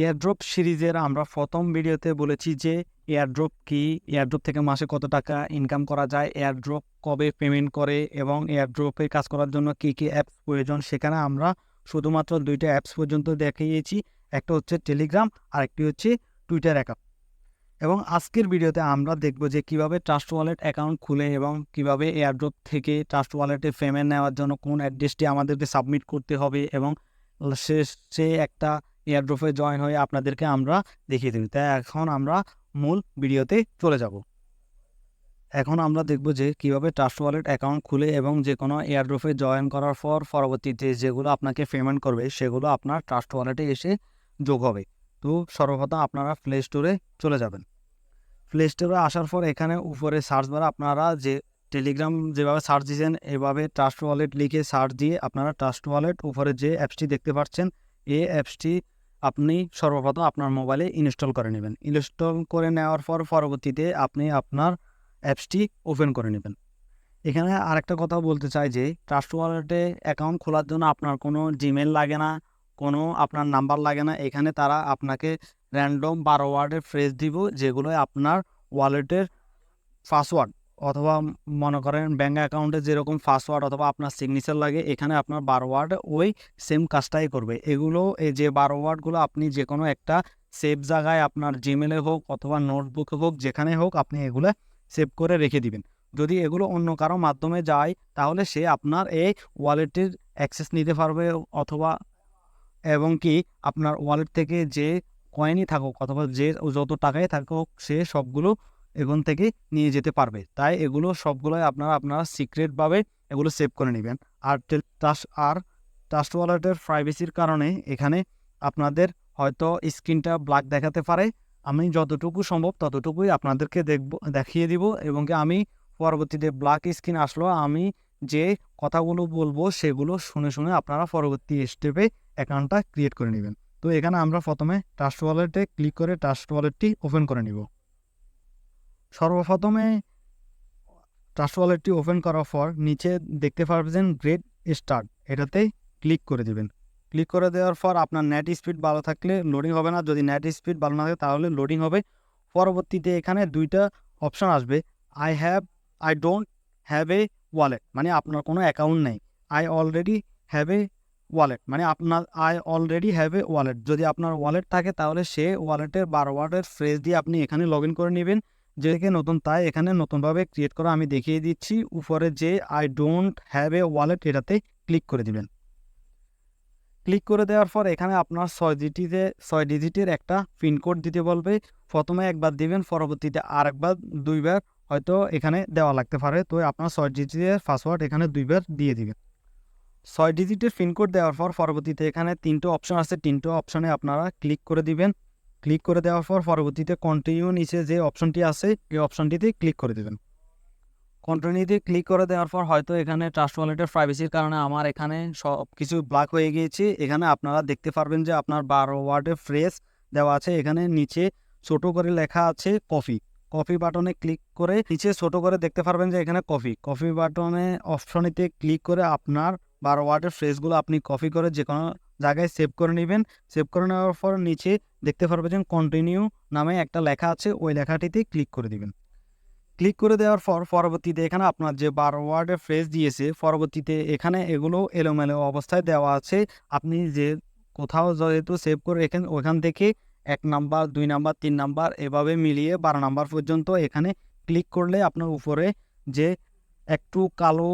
Airdrop সিরিজের আমরা প্রথম ভিডিওতে বলেছি যে এয়ারড্রপ কি, এয়ারড্রপ থেকে মাসে কত টাকা ইনকাম করা যায়, এয়ারড্রপ কবে পেমেন্ট করে এবং এয়ারড্রপে কাজ করার জন্য কী কী অ্যাপস প্রয়োজন। সেখানে আমরা শুধুমাত্র দুইটা অ্যাপস পর্যন্ত দেখিয়েছি, একটা হচ্ছে টেলিগ্রাম আর একটি হচ্ছে টুইটার অ্যাকাউন্ট। এবং আজকের ভিডিওতে আমরা দেখব যে কিভাবে ট্রাস্ট ওয়ালেট অ্যাকাউন্ট খুলে এবং কিভাবে এয়ারড্রপ থেকে ট্রাস্ট ওয়ালেটে পেমেন্ট নেওয়ার জন্য কোন অ্যাড্রেসটি আমাদেরকে সাবমিট করতে হবে এবং সে একটা এয়ারড্রপে জয়েন হয়ে আপনাদেরকে আমরা দেখিয়ে দেব। তাই এখন আমরা মূল ভিডিওতে চলে যাব। এখন আমরা দেখব যে কিভাবে ট্রাস্ট ওয়ালেট অ্যাকাউন্ট খুলে এবং যে কোনো এয়ারড্রপে জয়েন করার পর পরবর্তীতে যেগুলো আপনাকে পেমেন্ট করবে সেগুলো আপনার ট্রাস্ট ওয়ালেটে এসে যোগ হবে। তো সর্বপ্রথম আপনারা প্লে স্টোরে চলে যাবেন। প্লে স্টোরে আসার পর এখানে উপরে সার্চ বারে আপনারা যে টেলিগ্রাম যেভাবে সার্চ দিয়েছেন এভাবে ট্রাস্ট ওয়ালেট লিখে সার্চ দিয়ে আপনারা ট্রাস্ট ওয়ালেট উপরে যে অ্যাপসটি দেখতে পাচ্ছেন এই অ্যাপসটি আপনি সর্বপ্রথম আপনার মোবাইলে ইনস্টল করে নেবেন। ইনস্টল করে নেওয়ার পর পরবর্তীতে আপনি আপনার অ্যাপসটি ওপেন করে নেবেন। এখানে আরেকটা কথা বলতে চাই যে ট্রাস্ট ওয়ালেটে অ্যাকাউন্ট খোলার জন্য আপনার কোনো জিমেল লাগে না, কোনো আপনার নাম্বার লাগে না। এখানে তারা আপনাকে র্যান্ডম 12 ওয়ার্ডের ফ্রেজ দিব, যেগুলো আপনার ওয়ালেটের পাসওয়ার্ড অথবা মনে করেন ব্যাঙ্ক অ্যাকাউন্টে যেরকম পাসওয়ার্ড অথবা আপনার সিগনেচার লাগে, এখানে আপনার 12 ওয়ার্ড ওই সেম কাজটাই করবে। এগুলো এই যে 12 ওয়ার্ডগুলো আপনি যে কোনো একটা সেভ জায়গায় আপনার জিমেলে হোক অথবা নোটবুকে হোক যেখানে হোক আপনি এগুলো সেভ করে রেখে দিবেন। যদি এগুলো অন্য কারো মাধ্যমে যায় তাহলে সে আপনার এই ওয়ালেটের অ্যাক্সেস নিতে পারবে অথবা এবং কি আপনার ওয়ালেট থেকে যে কয়েনই থাকুক অথবা যে যত টাকাই থাকুক সে সবগুলো এখান থেকে নিয়ে যেতে পারবে। তাই এগুলো সবগুলোই আপনারা সিক্রেটভাবে এগুলো সেভ করে নেবেন। আর ট্রাস্ট ওয়ালেটের প্রাইভেসির কারণে এখানে আপনাদের হয়তো স্ক্রিনটা ব্ল্যাক দেখাতে পারে। আমি যতটুকু সম্ভব ততটুকুই আপনাদেরকে দেখিয়ে দিব এবং কি আমি পরবর্তীতে ব্ল্যাক স্ক্রিন আসলো আমি যে কথাগুলো বলবো সেগুলো শুনে শুনে আপনারা পরবর্তী স্টেপে অ্যাকাউন্টটা ক্রিয়েট করে নেবেন। তো এখানে আমরা প্রথমে ট্রাস্ট ওয়ালেটে ক্লিক করে ট্রাস্ট ওয়ালেটটি ওপেন করে নিব। সর্বপ্রথমে ট্রাস্ট ওয়ালেটটি ওপেন করার পর নিচে দেখতে পারবেন গ্রেট স্টার্ট, এটাতে ক্লিক করে দেবেন। ক্লিক করে দেওয়ার পর আপনার নেট স্পিড ভালো থাকলে লোডিং হবে না, যদি নেট স্পিড ভালো না থাকে তাহলে লোডিং হবে। পরবর্তীতে এখানে দুইটা অপশান আসবে, I don't have a wallet মানে আপনার কোনো অ্যাকাউন্ট নেই, I already have a wallet মানে আপনার I already have a wallet. যদি আপনার ওয়ালেট থাকে তাহলে সে ওয়ালেটের 12 ওয়ার্ডের ফ্রেজ দিয়ে আপনি এখানে লগ ইন করে নেবেন। যেটাকে নতুন তাই এখানে নতুনভাবে ক্রিয়েট করা আমি দেখিয়ে দিচ্ছি। উপরে যে I don't have a wallet এটাতে ক্লিক করে দিবেন। ক্লিক করে দেওয়ার পর এখানে আপনার 6 ডিজিটের একটা পিনকোড দিতে বলবে। প্রথমে একবার দিবেন, পরবর্তীতে আরেকবার 2বার হয়তো এখানে দেওয়া লাগতে পারে। তো আপনার 6 ডিজিটের পাসওয়ার্ড এখানে 2বার দিয়ে দিবেন। 6 ডিজিটের পিনকোড দেওয়ার পর পরবর্তীতে এখানে 3টে অপশন আছে, 3টে অপশনে আপনারা ক্লিক করে দিবেন। ক্লিক করে দেওয়ার পর পরবর্তীতে কন্টিনিউ নিচে যে অপশনটি আছে এই অপশনটিতে ক্লিক করে দেবেন। কন্টিনিউতে ক্লিক করে দেওয়ার পর হয়তো এখানে ট্রাস্ট ওয়ালেটের প্রাইভেসির কারণে আমার এখানে সব কিছু ব্ল্যাক হয়ে গিয়েছে। এখানে আপনারা দেখতে পারবেন যে আপনার 12 ওয়ার্ডের ফ্রেজ দেওয়া আছে। এখানে নিচে ছোট করে লেখা আছে কপি বাটনে ক্লিক করে নিচে ছোট করে দেখতে পারবেন যে এখানে কপি বাটনে অপশনেতে ক্লিক করে আপনার 12 ওয়ার্ডের ফ্রেজগুলো আপনি কপি করে যে কোনো জায়গায় সেভ করে নেবেন। সেভ করে নেওয়ার পর নিচে দেখতে পারবেন যে কন্টিনিউ নামে একটা লেখা আছে, ওই লেখাটিতে ক্লিক করে দিবেন। ক্লিক করে দেওয়ার পর পরবর্তীতে এখানে আপনার যে 12 ওয়ার্ডের ফ্রেজ দিয়েছে পরবর্তীতে এখানে এগুলো এলোমেলো অবস্থায় দেওয়া আছে। আপনি যে কোথাও যেহেতু সেভ করে রেখেন ওখান থেকে 1 নাম্বার 2 নাম্বার 3 নাম্বার এভাবে মিলিয়ে 12 নাম্বার পর্যন্ত এখানে ক্লিক করলে আপনার উপরে যে একটু কালো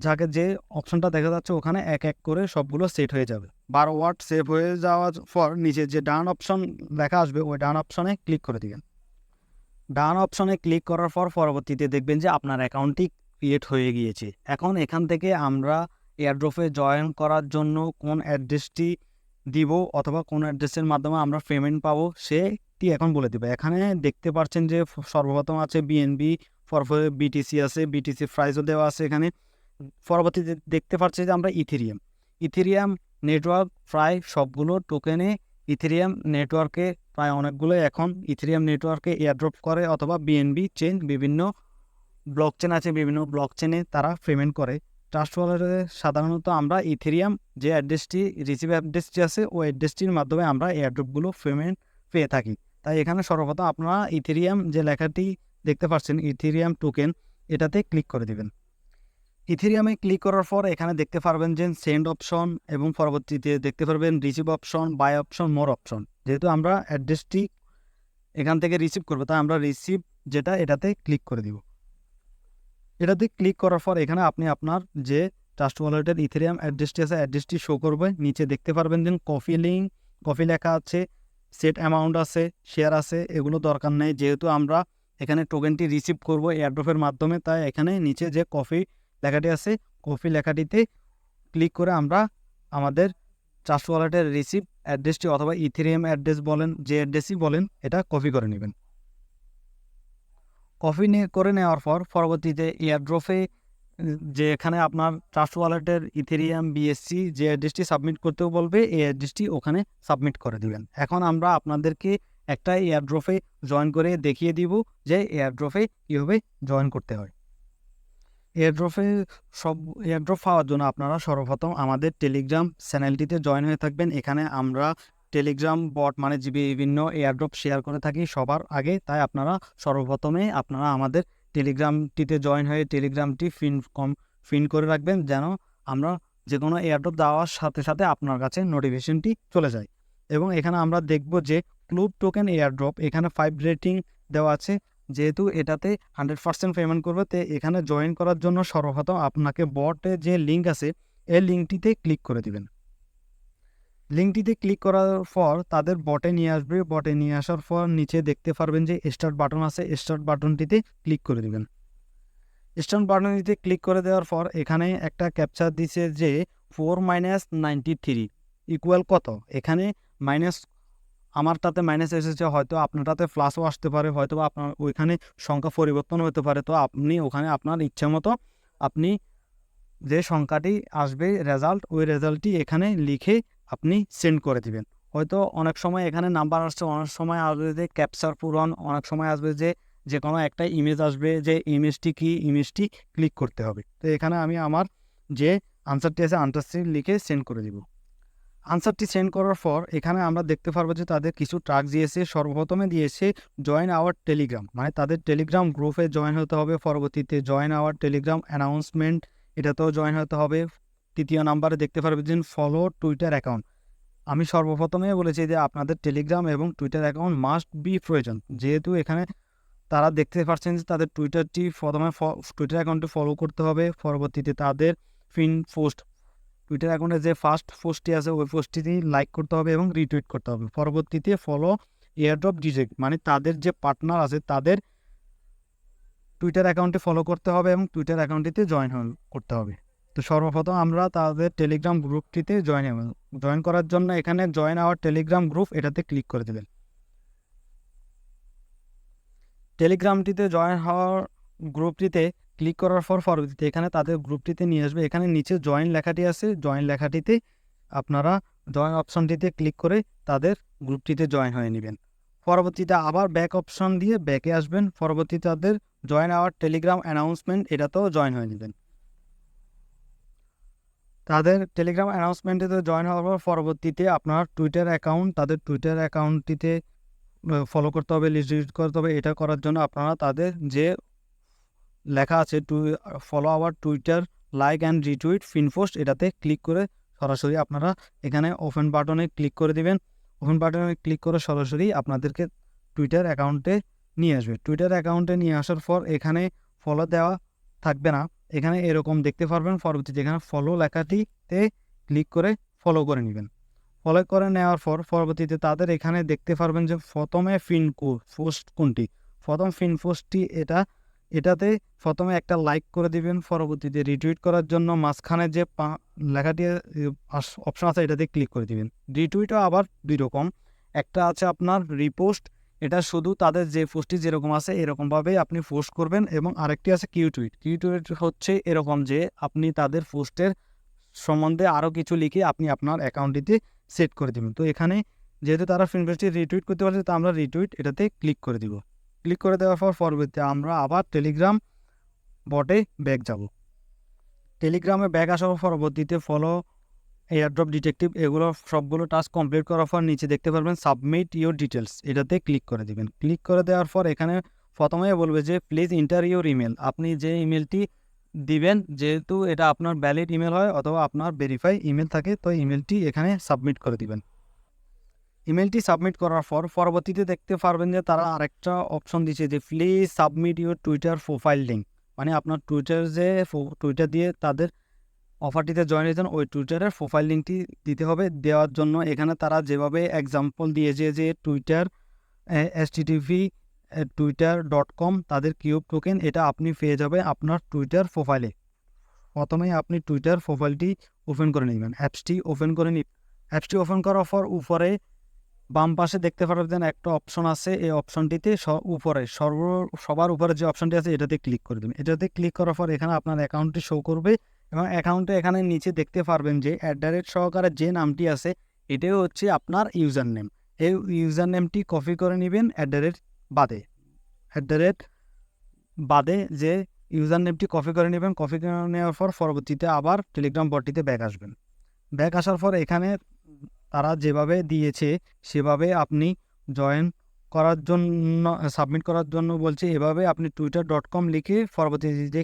যাকে যে অপশনটা দেখা যাচ্ছে ওখানে এক এক করে সবগুলো সেট হয়ে যাবে। 12 ওয়ার্ড সেভ হয়ে যাওয়ার পর নিচে যে ডান অপশন লেখা আসবে ওই ডান অপশনে ক্লিক করে দিবেন। ডান অপশনে ক্লিক করার পর পরবর্তীতে দেখবেন যে আপনার অ্যাকাউন্টটি ক্রিয়েট হয়ে গিয়েছে। এখন এখান থেকে আমরা এয়ারড্রপে জয়েন করার জন্য কোন অ্যাড্রেসটি দিব অথবা কোন অ্যাড্রেসের মাধ্যমে আমরা পেমেন্ট পাবো সেটি এখন বলে দেবে। এখানে দেখতে পাচ্ছেন যে সর্বপ্রথম আছে বিএনবি, পরপরে বিটিসি আছে, বিটিসি প্রাইসও দেওয়া আছে এখানে। পরবর্তীতে দেখতে পাচ্ছি যে আমরা ইথেরিয়াম নেটওয়ার্ক প্রায় সবগুলো টোকেনে ইথেরিয়াম নেটওয়ার্কে প্রায় অনেকগুলো এখন ইথেরিয়াম নেটওয়ার্কে এয়ারড্রপ করে অথবা বিএনবি চেন বিভিন্ন ব্লক চেন আছে, বিভিন্ন ব্লক চেনে তারা পেমেন্ট করে। ট্রাস্ট ওয়ালেটে সাধারণত আমরা ইথেরিয়াম যে অ্যাড্রেসটি রিসিভ অ্যাড্রেসটি আছে ওই অ্যাড্রেসটির মাধ্যমে আমরা এয়ারড্রপগুলো পেমেন্ট পেয়ে থাকি। তাই এখানে সর্বপ্রথম আপনারা ইথেরিয়াম যে লেখাটি দেখতে পাচ্ছেন ইথেরিয়াম টোকেন এটাতে ক্লিক করে দিবেন। ইথেরিয়ামে ক্লিক করার পর এখানে দেখতে পারবেন যে সেন্ড অপশন এবং পরবর্তীতে দেখতে পারবেন receive option, buy option, more option. যেহেতু আমরা অ্যাড্রেসটি এখান থেকে রিসিভ করবো তাই আমরা রিসিভ যেটা এটাতে ক্লিক করে দিব। এটাতে ক্লিক করার পর এখানে আপনি আপনার যে ট্রাস্ট ওয়ালেটের ইথেরিয়াম অ্যাড্রেসটি আছে অ্যাড্রেসটি শো করবে। নিচে দেখতে পারবেন যে কফি লেখা আছে, সেট অ্যামাউন্ট আছে, শেয়ার আছে, এগুলো দরকার নেই। যেহেতু আমরা এখানে টোকেনটি রিসিভ করব এয়ারড্রপের মাধ্যমে তাই এখানে নিচে যে কফি লেখাটি আছে কফি লেখাটিতে ক্লিক করে আমরা আমাদের ট্রাস্ট ওয়ালেটের রিসিভ অ্যাড্রেসটি অথবা ইথেরিয়াম অ্যাড্রেস বলেন যে অ্যাড্রেসই বলেন এটা কপি করে নেবেন। কপি করে নেওয়ার পর পরবর্তীতে এয়ারড্রপে যে এখানে আপনার ট্রাস্ট ওয়ালেটের ইথেরিয়াম বিএসসি যে অ্যাড্রেসটি সাবমিট করতেও বলবে এই অ্যাড্রেসটি ওখানে সাবমিট করে দিবেন। এখন আমরা আপনাদেরকে একটা এয়ারড্রপে জয়েন করে দেখিয়ে দিব যে এয়ারড্রপে কীভাবে জয়েন করতে হয়। এয়ারড্রপ পাওয়ার জন্য আপনারা সর্বপ্রথম আমাদের টেলিগ্রাম চ্যানেলটিতে জয়েন হয়ে থাকবেন। এখানে আমরা টেলিগ্রাম বট মানে বিভিন্ন এয়ারড্রপ শেয়ার করে থাকি সবার আগে। তাই আপনারা সর্বপ্রথমে আপনারা আমাদের টেলিগ্রামটিতে জয়েন হয়ে টেলিগ্রামটি ফিন করে রাখবেন যেন আমরা যে কোনো এয়ারড্রপ দেওয়ার সাথে সাথে আপনার কাছে নোটিফিকেশনটি চলে যায়। এবং এখানে আমরা দেখব যে ক্লুব টোকেন এয়ারড্রপ এখানে 5 রেটিং দেওয়া আছে। যেহেতু এটাতে 100% পেমেন্ট করবে তো এখানে জয়েন করার জন্য সর্বপ্রথম আপনাকে বটে যে লিঙ্ক আছে এই লিঙ্কটিতে ক্লিক করে দিবেন। লিঙ্কটিতে ক্লিক করার পর তাদের বটে নিয়ে আসবে। বটে নিয়ে আসার পর নিচে দেখতে পারবেন যে স্টার্ট বাটন আছে, স্টার্ট বাটনটিতে ক্লিক করে দিবেন। স্টার্ট বাটনটিতে ক্লিক করে দেওয়ার পর এখানে একটা ক্যাপচার দিছে যে 4-93 ইকুয়াল কত। এখানে মাইনাস আমারটাতে মাইনাস এসেছে, হয়তো আপনারটাতে প্লাসও আসতে পারে, হয়তো আপনার ওইখানে সংখ্যা পরিবর্তন হতে পারে। তো আপনি ওখানে আপনার ইচ্ছে মতো আপনি যে সংখ্যাটি আসবে রেজাল্ট ওই রেজাল্টটি এখানে লিখে আপনি সেন্ড করে দিবেন। হয়তো অনেক সময় এখানে নাম্বার আসছে, অনেক সময় আসবে যে ক্যাপচার পূরণ, অনেক সময় আসবে যে কোনো একটা ইমেজ আসবে যে ইমেজটি কি ইমেজটি ক্লিক করতে হবে। তো এখানে আমি আমার যে আনসারটি আছে আনসারটি লিখে সেন্ড করে দিব। আনসারটি সেন্ড করার পর এখানে আমরা দেখতে পারবো যে তাদের কিছু ট্রাক দিয়েছে। সর্বপ্রথমে দিয়েছে জয়েন আওয়ার টেলিগ্রাম, মানে তাদের টেলিগ্রাম গ্রুপে জয়েন হতে হবে। পরবর্তীতে জয়েন আওয়ার টেলিগ্রাম অ্যানাউন্সমেন্ট এটাতেও জয়েন হতে হবে। তৃতীয় নাম্বারে দেখতে পারবেন যে ফলো টুইটার অ্যাকাউন্ট। আমি সর্বপ্রথমে বলেছি যে আপনাদের টেলিগ্রাম এবং টুইটার অ্যাকাউন্ট মাস্ট বি প্রয়োজন। যেহেতু এখানে তারা দেখতে পাচ্ছেন যে তাদের টুইটারটি প্রথমে টুইটার অ্যাকাউন্টটি ফলো করতে হবে। পরবর্তীতে তাদের টুইটার অ্যাকাউন্টে যে ফার্স্ট পোস্টটি আছে ওই পোস্টটি লাইক করতে হবে এবং রিটুইট করতে হবে। পরবর্তীতে ফলো এয়ারড্রপ ডিজেক্ট, মানে তাদের যে পার্টনার আছে তাদের টুইটার অ্যাকাউন্টে ফলো করতে হবে এবং টুইটার অ্যাকাউন্টটিতে জয়েন করতে হবে। তো সর্বপ্রথম আমরা তাদের টেলিগ্রাম গ্রুপটিতে জয়েন করার জন্য এখানে জয়েন আওয়ার টেলিগ্রাম গ্রুপ এটাতে ক্লিক করে দেবেন। টেলিগ্রামটিতে জয়েন হওয়ার গ্রুপটিতে ক্লিক করার পর পরবর্তীতে এখানে তাদের গ্রুপটিতে নিয়ে আসবে। এখানে নিচে জয়েন লেখাটি আছে, জয়েন লেখাটিতে আপনারা জয়েন অপশনটিতে ক্লিক করে তাদের গ্রুপটিতে জয়েন হয়ে নেবেন। পরবর্তীতে আবার ব্যাক অপশন দিয়ে ব্যাকে আসবেন। পরবর্তীতে তাদের জয়েন আওয়ার টেলিগ্রাম অ্যানাউন্সমেন্ট এটাতেও জয়েন হয়ে নেবেন। তাদের টেলিগ্রাম অ্যানাউন্সমেন্টটিতে জয়েন হওয়ার পর পরবর্তীতে আপনার টুইটার অ্যাকাউন্ট তাদের টুইটার অ্যাকাউন্টটিতে ফলো করতে হবে, লিস্ট করতে হবে। এটা করার জন্য আপনারা তাদের যে লেখা আছে follow our Twitter like and retweet Finpost এটাতে ক্লিক করে সরাসরি আপনারা এখানে ওপেন বাটনে ক্লিক করে দিবেন। ওপেন বাটনে ক্লিক করে সরাসরি আপনাদেরকে টুইটার অ্যাকাউন্টে নিয়ে আসবে। টুইটার অ্যাকাউন্টে নিয়ে আসার পর এখানে ফলো দেওয়া থাকবে না, এখানে এরকম দেখতে পারবেন। পরবর্তীতে এখানে ফলো লেখাটিতে ক্লিক করে ফলো করে নেবেন। ফলো করে নেওয়ার পর পরবর্তীতে তাদের এখানে দেখতে পারবেন যে প্রথমে পোস্ট কোনটি। প্রথম পোস্টটি এটাতে প্রথমে একটা লাইক করে দিবেন। পরবর্তীতে রিটুইট করার জন্য মাঝখানে যে লেখাটি অপশন আছে এটাতে ক্লিক করে দিবেন। রিটুইটও আবার দুই রকম, একটা আছে আপনার রিপোস্ট, এটা শুধু তাদের যে পোস্টটি যেরকম আছে এরকমভাবেই আপনি পোস্ট করবেন, এবং আরেকটি আছে কিউটুইট হচ্ছে এরকম যে আপনি তাদের পোস্টের সম্বন্ধে আরও কিছু লিখে আপনি আপনার অ্যাকাউন্টটিতে সেট করে দেবেন। তো এখানে যেহেতু তারা ফিনপোস্টটি রিটুইট করতে পারছে তো আমরা রিটুইট এটাতে ক্লিক করে দিব। ক্লিক করে দেওয়ার পর পরবর্তীতে আমরা আবার টেলিগ্রাম বটে ব্যাক যাব। টেলিগ্রামে ব্যাক আসার পরবর্তীতে ফলো এয়ারড্রপ ডিটেকটিভ এগুলো সবগুলো টাস্ক কমপ্লিট করার পর নিচে দেখতে পারবেন সাবমিট ইউর ডিটেলস, এটাতে ক্লিক করে দিবেন। ক্লিক করে দেওয়ার পর এখানে প্রথমেই বলবে যে প্লিজ ইন্টার ইউর ইমেল, আপনি যে ইমেলটি দিবেন, যেহেতু এটা আপনার ভ্যালিড ইমেল হয় অথবা আপনার ভেরিফাই ইমেল থাকে, তো ইমেলটি এখানে সাবমিট করে দিবেন। ইমেলটি সাবমিট করার পর পরবর্তীতে দেখতে পারবেন যে তারা আরেকটা অপশন দিচ্ছে যে please submit your Twitter profile link, মানে আপনার টুইটার দিয়ে তাদের অফারটিতে জয়েন হয়েছেন ওই টুইটারের প্রোফাইল লিঙ্কটি দিতে হবে। দেওয়ার জন্য এখানে তারা যেভাবে এক্সাম্পল দিয়েছে যে টুইটার http twitter.com তাদের কিউব টোকেন, এটা আপনি পেয়ে যাবে আপনার টুইটার প্রোফাইলে। প্রথমেই আপনি টুইটার প্রোফাইলটি ওপেন করে নেবেন, অ্যাপসটি ওপেন করে অ্যাপসটি ওপেন করার পর উপরে বাম পাশে দেখতে পারবেন একটা অপশন আছে, এই অপশনটিতে সবার উপরে যে অপশনটি আছে এটাতে ক্লিক করে দেবেন। এটাতে ক্লিক করার পর এখানে আপনার অ্যাকাউন্টটি শো করবে এবং অ্যাকাউন্টে এখানে নিচে দেখতে পারবেন যে সহকারে যে নামটি আছে এটাই হচ্ছে আপনার ইউজার নেম। এই ইউজার নেমটি কপি করে নেবেন বাদে যে ইউজার নেমটি কপি করে নেবেন। কপি করে নেওয়ার পর পরবর্তীতে আবার টেলিগ্রাম বটটিতে ব্যাক আসবেন। ব্যাক আসার পর এখানে তারা যেভাবে দিয়েছে সেভাবে আপনি জয়েন করার জন্য সাবমিট করার জন্য বলছে, এভাবে আপনি twitter.com লিখে পরবর্তীতে যে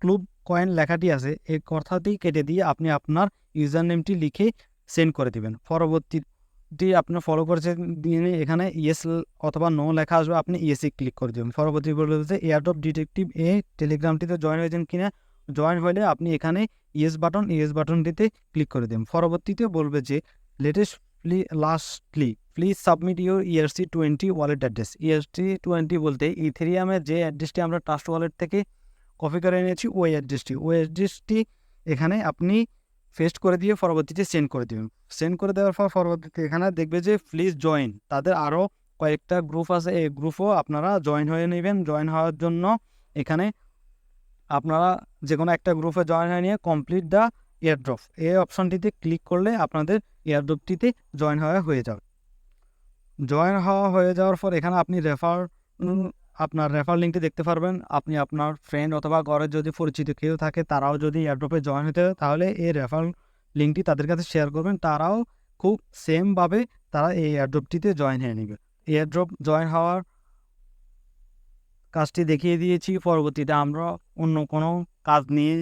ক্লুব কয়েন লেখাটি আছে এই কথাটি কেটে দিয়ে আপনি আপনার ইউজার নেমটি লিখে সেন্ড করে দেবেন। পরবর্তীটি আপনার ফলো করেছে দিয়ে এখানে ইয়েস অথবা নো লেখা আসবে, আপনি ইয়েসে ক্লিক করে দেবেন। পরবর্তী বলতে এয়ারড্রপ ডিটেকটিভ টেলিগ্রামটিতে জয়েন হয়েছেন কিনা, জয়েন হলে আপনি এখানে ইয়েস বাটনটিতে ক্লিক করে দেবেন। পরবর্তীতে বলবে যে lastly please submit your ERC20 wallet address. ERC20 বলতে ইথেরিয়ামের যে অ্যাড্রেসটি আমরা ট্রাস্ট ওয়ালেট থেকে কপি করে এনেছি ওই অ্যাড্রেসটি এখানে আপনি পেস্ট করে দিয়ে পরবর্তীতে সেন্ড করে দেবেন। সেন্ড করে দেওয়ার পর পরবর্তীতে এখানে দেখবে যে প্লিজ জয়েন, তাদের আরও কয়েকটা গ্রুপ আছে, এই গ্রুপও আপনারা জয়েন হয়ে নেবেন। জয়েন হওয়ার জন্য এখানে আপনারা যে কোনো একটা গ্রুপে জয়েন হয়ে নিয়ে কমপ্লিট দ্য এয়ারড্রপ এই অপশনটিতে ক্লিক করলে আপনাদের এয়ারড্রপটিতে জয়েন হয়ে যাবে। জয়েন হয়ে যাওয়ার পর এখানে আপনি আপনার রেফার লিঙ্কটি দেখতে পারবেন। আপনি আপনার ফ্রেন্ড অথবা ঘরের যদি পরিচিত কেউ থাকে তারাও যদি এয়ারড্রপে জয়েন হতে হয় তাহলে এই রেফার লিঙ্কটি তাদের কাছে শেয়ার করবেন, তারাও খুব সেমভাবে তারা এই এয়ারড্রপটিতে জয়েন হয়ে নেবে। এয়ারড্রপ জয়েন হওয়ার কাজটি দেখিয়ে দিয়েছি। পরবর্তীতে আমরা অন্য কোনো কাজ নিয়ে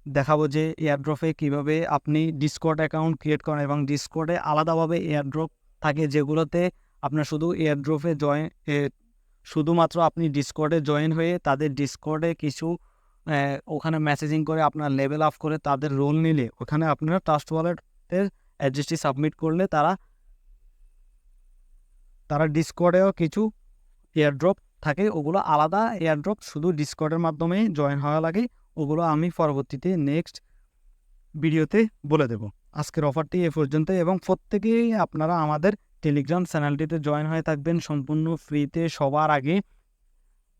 দেখাবো যে এয়ারড্রপে কিভাবে আপনি ডিসকর্ড অ্যাকাউন্ট ক্রিয়েট করেন এবং ডিসকর্ডে আলাদাভাবে এয়ারড্রপ থাকে যেগুলোতে আপনার শুধুমাত্র আপনি ডিসকর্ডে জয়েন হয়ে তাদের ডিসকর্ডে কিছু ওখানে মেসেজিং করে আপনার লেভেল আপ করে তাদের রোল নিলে ওখানে আপনারা ট্রাস্ট ওয়ালেটের অ্যাড্রেসটি সাবমিট করলে তারা ডিসকর্ডেও কিছু এয়ারড্রপ থাকে, ওগুলো আলাদা এয়ারড্রপ, শুধু ডিসকর্ডের মাধ্যমে জয়েন হওয়া লাগে। ওগুলো আমি পরবর্তীতে নেক্সট ভিডিওতে বলে দেব। আজকের অফারটি এ পর্যন্ত এবং প্রত্যেকেই আপনারা আমাদের টেলিগ্রাম চ্যানেলটিতে জয়েন হয়ে থাকবেন সম্পূর্ণ ফ্রিতে সবার আগে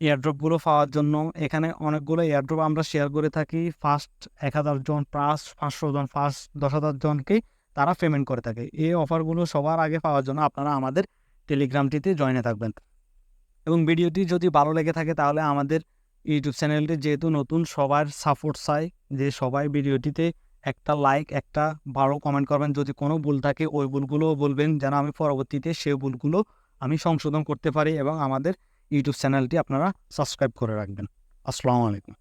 এয়ারড্রপগুলো পাওয়ার জন্য। এখানে অনেকগুলো এয়ারড্রপ আমরা শেয়ার করে থাকি, ফার্স্ট 1000 জন, 500 জন, ফার্স্ট 10,000 জনকে তারা পেমেন্ট করে থাকে। এই অফারগুলো সবার আগে পাওয়ার জন্য আপনারা আমাদের টেলিগ্রামটিতে জয়েনে থাকবেন। এবং ভিডিওটি যদি ভালো লেগে থাকে তাহলে আমাদের ইউটিউব চ্যানেলটি যেহেতু নতুন, সবার সাপোর্ট চাই যে সবাই ভিডিওটিতে একটা লাইক, একটা ভালো কমেন্ট করবেন। যদি কোনো ভুল থাকে ওই ভুলগুলোও বলবেন যেন আমি পরবর্তীতে সেই ভুলগুলো আমি সংশোধন করতে পারি এবং আমাদের ইউটিউব চ্যানেলটি আপনারা সাবস্ক্রাইব করে রাখবেন। আসসালামু আলাইকুম।